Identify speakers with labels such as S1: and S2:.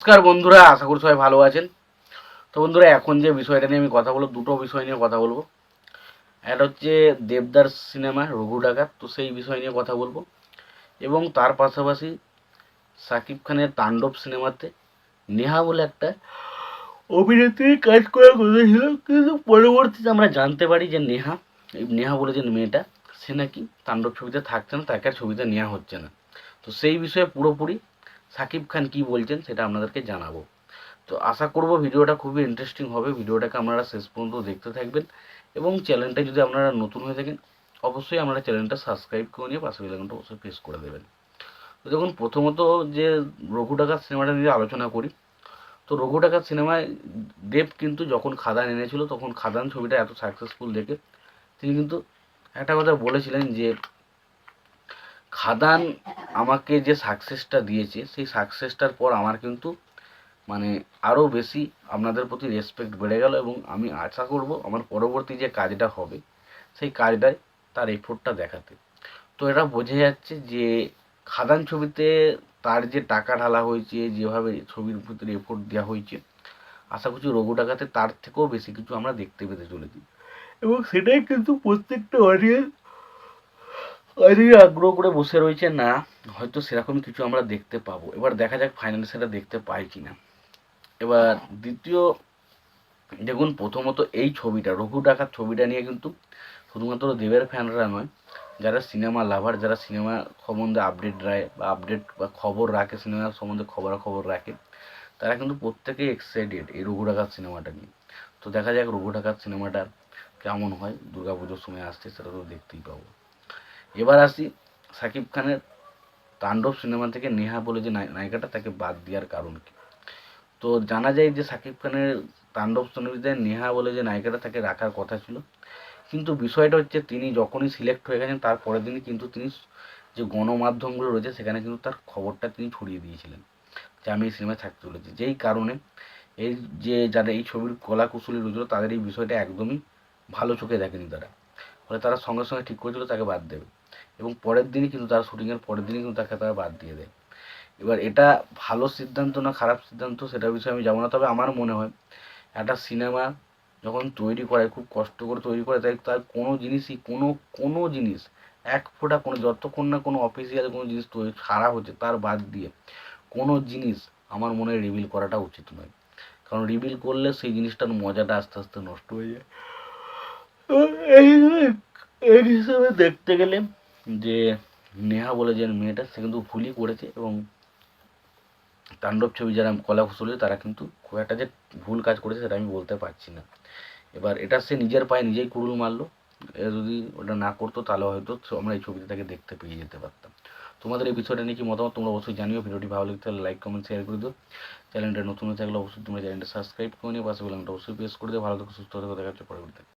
S1: নমস্কার বন্ধুরা, আশা করি সবাই ভালো আছেন। তো বন্ধুরা, এখন যে বিষয়টা নিয়ে আমি কথা বলবো, দুটো বিষয় নিয়ে কথা বলবো। একটা হচ্ছে দেবদার সিনেমা রঘু ডাকাত, তো সেই বিষয় নিয়ে কথা বলবো। এবং তার পাশাপাশি সাকিব খানের তাণ্ডব সিনেমাতে নেহা বলে একটা অভিনেত্রী কাজ করার কথা ছিল, কিন্তু পরবর্তীতে আমরা জানতে পারি যে নেহা বলে যে মেয়েটা, সে নাকি তাণ্ডব ছবিতে থাকছে না, তাকে আর ছবিতে নেওয়া হচ্ছে না। তো সেই বিষয়ে পুরোপুরি সাকিব খান কি বলছেন সেটা আপনাদেরকে জানাবো। তো আশা করব ভিডিওটা খুবই ইন্টারেস্টিং হবে। ভিডিওটাকে আপনারা শেষ পর্যন্ত দেখতে থাকবেন এবং চ্যানেলটা যদি আপনারা নতুন হয়ে থাকেন, অবশ্যই আপনারা চ্যানেলটা সাবস্ক্রাইব করে নিয়ে পাশে বেল আইকনটা অবশ্যই প্রেস করে দেবেন। তো দেখুন, প্রথমত যে রঘু ডাকাত সিনেমাটা নিয়ে আলোচনা করি। তো রঘু ডাকাত সিনেমায় দেব কিন্তু যখন খাদান এনেছিল, তখন খাদান ছবিটা এত সাকসেসফুল দেখে তিনি কিন্তু একটা কথা বলেছিলেন যে খাদান আমাকে যে সাকসেসটা দিয়েছে, সেই সাকসেসটার পর আমার কিন্তু মানে আরও বেশি আপনাদের প্রতি রেসপেক্ট বেড়ে গেল, এবং আমি আশা করব আমার পরবর্তী যে কাজটা হবে সেই কাজটায় তার এফোর্টটা দেখাতে। তো এটা বোঝা যাচ্ছে যে খাদান ছবিতে তার যে টাকা ঢালা হয়েছে, যেভাবে ছবির ভিতরে এফোর্ট দেওয়া হয়েছে, আশা করছি রঘু ডাকাতে তার থেকেও বেশি কিছু আমরা দেখতে পেতে চলেছি। এবং সেটাই কিন্তু প্রত্যেকটা অডিয়েন্স ওইদিকে আগ্রহ করে বসে রয়েছে, না হয়তো সেরকম কিছু আমরা দেখতে পাবো। এবার দেখা যাক ফাইনালি সেটা দেখতে পাই কিনা। এবার দ্বিতীয়, দেখুন প্রথমত এই ছবিটা রঘু ডাকাত ছবিটা নিয়ে কিন্তু শুধুমাত্র দেবের ফ্যানরা নয়, যারা সিনেমা লাভার, যারা সিনেমা সম্বন্ধে আপডেট রায় বা আপডেট বা খবর রাখে, সিনেমা সম্বন্ধে খবরাখবর রাখে, তারা কিন্তু প্রত্যেকেই এক্সাইটেড এই রঘু ডাকাত সিনেমাটা নিয়ে। তো দেখা যাক রঘু ডাকাত সিনেমাটা কেমন হয়, দুর্গাপুজোর সময় আসছে, সেটা তো দেখতেই পাবো। এবার আসি সাকিব খানের তাণ্ডব সিনেমা থেকে নেহা বলে যে নায়িকাটা, তাকে বাদ দেওয়ার কারণ কি। তো জানা যায় যে সাকিব খানের তাণ্ডব সিনেমাতে নেহা বলে যে নায়িকাটা, তাকে রাখার কথা ছিল, কিন্তু বিষয়টা হচ্ছে তিনি যখনই সিলেক্ট হয়ে গেছেন তার পরের দিনই কিন্তু তিনি যে গণমাধ্যমগুলো রয়েছে সেখানে কিন্তু তার খবরটা তিনি ছড়িয়ে দিয়েছিলেন যে আমি এই সিনেমায় থাকতে চলেছি। যেই কারণে এই যে যারা এই ছবির কলাকুশলী রয়েছিল তাদের এই বিষয়টা একদমই ভালো চোখে দেখেনি তারা, ফলে তারা সঙ্গে সঙ্গে ঠিক করেছিল তাকে বাদ দেবে, এবং পরের দিনই কিন্তু তার শুটিংয়ের পরের দিনই কিন্তু তাকে তারা বাদ দিয়ে দেয়। এবার এটা ভালো সিদ্ধান্ত না খারাপ সিদ্ধান্ত সেটা বিষয়ে আমি যাবো না, তবে আমার মনে হয় একটা সিনেমা যখন তৈরি করে, খুব কষ্ট করে তৈরি করে, তাই তার কোনো জিনিসই কোনো জিনিস এক ফোঁটা কোনো, যতক্ষণ না কোনো অফিসিয়াল কোনো জিনিস তৈরি ছাড়া হচ্ছে তার বাদ দিয়ে কোনো জিনিস আমার মনে হয় রিভিল করাটা উচিত নয়। কারণ রিভিল করলে সেই জিনিসটার মজাটা আস্তে আস্তে নষ্ট হয়ে যায়। এই এই হিসেবে দেখতে গেলে যে নেহা বলে যে মেয়েটা, সে কিন্তু ভুলই করেছে, এবং তাণ্ডব ছবি যারা কলা কুশলী তারা কিন্তু খুব একটা যে ভুল কাজ করেছে সেটা আমি বলতে পারছি না। এবার এটা সে নিজের পায়ে নিজেই কুড়ুল মারলো। এ যদি ওটা না করতো তাহলে হয়তো আমরা এই ছবিতে তাকে দেখতে পেয়ে যেতে পারতাম। তোমাদের এই বিষয়টা নিয়ে কি মতামত তোমরা অবশ্যই জানিও। ভিডিওটি ভালো লাগলে তাহলে লাইক কমেন্ট শেয়ার করে দিও। চ্যানেলটা নতুন হয়ে থাকলে অবশ্যই তোমরা চ্যানেলটা সাবস্ক্রাইব করে নিও, পাশে বেল আইকনটা অবশ্যই প্রেস করে দিও। ভালো থেকো, সুস্থ থেকো, দেখা হচ্ছে পরবর্তীতে।